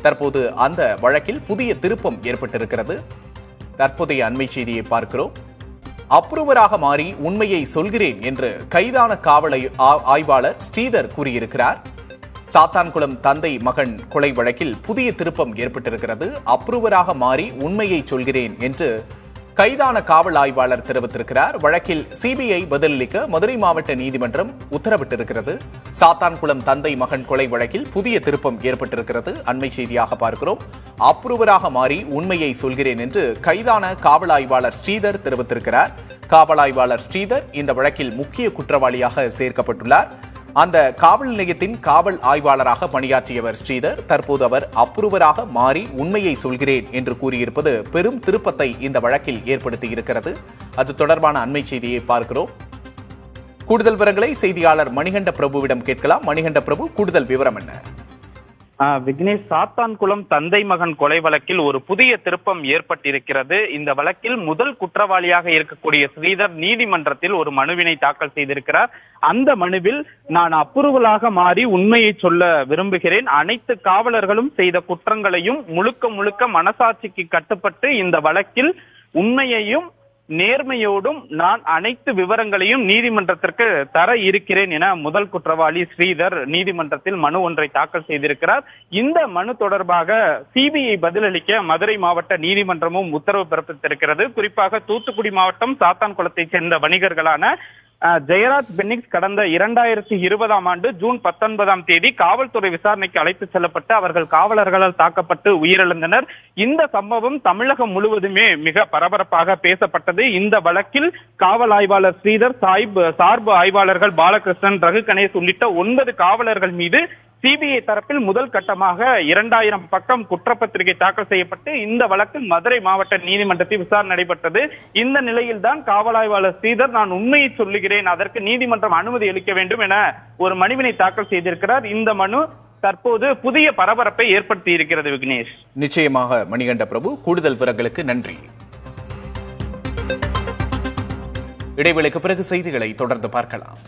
தற்போது அந்த வழக்கில் புதிய திருப்பம் ஏற்பட்டிருக்கிறது. தற்போதைய அண்மை செய்தியை பார்க்கிறோம். அப்ரூவராக மாறி உண்மையை சொல்கிறேன் என்று கைதான காவல் ஆய்வாளர் ஸ்ரீதர் கூறியிருக்கிறார். சாத்தான்குளம் தந்தை மகன் கொலை வழக்கில் புதிய திருப்பம் ஏற்பட்டிருக்கிறது. அப்ரூவராக மாறி உண்மையை சொல்கிறேன் என்று கைதான காவல் ஆய்வாளர் தெரிவித்திருக்கிறார். வழக்கில் சிபிஐ பதிலளிக்க மதுரை மாவட்ட நீதிமன்றம் உத்தரவிட்டிருக்கிறது. சாத்தான்குளம் தந்தை மகன் கொலை வழக்கில் புதிய திருப்பம் ஏற்பட்டிருக்கிறது. அண்மை செய்தியாக பார்க்கிறோம். அப்ரூவராக மாறி உண்மையை சொல்கிறேன் என்று கைதான காவல் ஆய்வாளர் ஸ்ரீதர் தெரிவித்திருக்கிறார். காவல் ஆய்வாளர் ஸ்ரீதர் இந்த வழக்கில் முக்கிய குற்றவாளியாக சேர்க்கப்பட்டுள்ளார். அந்த காவல் நிலையத்தின் காவல் ஆய்வாளராக பணியாற்றியவர் ஸ்ரீதர். தற்போது அவர் அப்ரூவராக மாறி உண்மையை சொல்கிறேன் என்று கூறியிருப்பது பெரும் திருப்பத்தை இந்த வழக்கில் ஏற்படுத்தியிருக்கிறது. அது தொடர்பான அண்மை செய்தியை பார்க்கிறோம். கூடுதல் விவரங்களை செய்தியாளர் மணிகண்ட பிரபுவிடம் கேட்கலாம். மணிகண்ட பிரபு, கூடுதல் விவரம் என்ன? விக்னேஷ், சாத்தான்குளம் தந்தை மகன் கொலை வழக்கில் ஒரு புதிய திருப்பம் ஏற்பட்டிருக்கிறது. இந்த வழக்கில் முதல் குற்றவாளியாக இருக்கக்கூடிய ஸ்ரீதர் நீதிமன்றத்தில் ஒரு மனுவினை தாக்கல் செய்திருக்கிறார். அந்த மனுவில் நான் அப்ரூவலாக மாறி உண்மையை சொல்ல விரும்புகிறேன். அனைத்து காவலர்களும் செய்த குற்றங்களையும் முழுக்க மனசாட்சிக்கு கட்டுப்பட்டு இந்த வழக்கில் உண்மையையும் நேர்மையோடும் நான் அனைத்து விவரங்களையும் நீதிமன்றத்திற்கு தர இருக்கிறேன் என முதல் குற்றவாளி ஸ்ரீதர் நீதிமன்றத்தில் மனு ஒன்றை தாக்கல் செய்திருக்கிறார். இந்த மனு தொடர்பாக சிபிஐ பதிலளிக்க மதுரை மாவட்ட நீதிமன்றமும் உத்தரவு பிறப்பித்திருக்கிறது. குறிப்பாக தூத்துக்குடி மாவட்டம் சாத்தான்குளத்தைச் சேர்ந்த வணிகர்களான ஜெயராஜ் பென்னிக்ஸ் கடந்த 2020ஆம் ஆண்டு ஜூன் 19ஆம் தேதி காவல்துறை விசாரணைக்கு அழைத்து செல்லப்பட்டு அவர்கள் காவலர்களால் தாக்கப்பட்டு உயிரிழந்தனர். இந்த சம்பவம் தமிழகம் முழுவதுமே மிக பரபரப்பாக பேசப்பட்டது. இந்த வழக்கில் காவல் ஆய்வாளர் ஸ்ரீதர், சார்பு ஆய்வாளர்கள் பாலகிருஷ்ணன், ரகு கணேஷ் உள்ளிட்ட 9 காவலர்கள் மீது சிபிஐ தரப்பில் முதல் கட்டமாக 2000 பக்கம் குற்றப்பத்திரிகை தாக்கல் செய்யப்பட்டு இந்த வழக்கில் மதுரை மாவட்ட நீதிமன்றத்தில் விசாரணை நடைபெற்றது. இந்த நிலையில்தான் காவல் ஆய்வாளர் ஸ்ரீதர் நான் உண்மையை சொல்லுகிறேன், அதற்கு நீதிமன்றம் அனுமதி அளிக்க வேண்டும் என ஒரு மனுவினை தாக்கல் செய்திருக்கிறார். இந்த மனு தற்போது புதிய பரபரப்பை ஏற்படுத்தி இருக்கிறது. விக்னேஷ், நிச்சயமாக மணிகண்ட பிரபு, கூடுதல் விவரங்களுக்கு நன்றி. இடைவேளைக்கு பிறகு செய்திகளை தொடர்ந்து பார்க்கலாம்.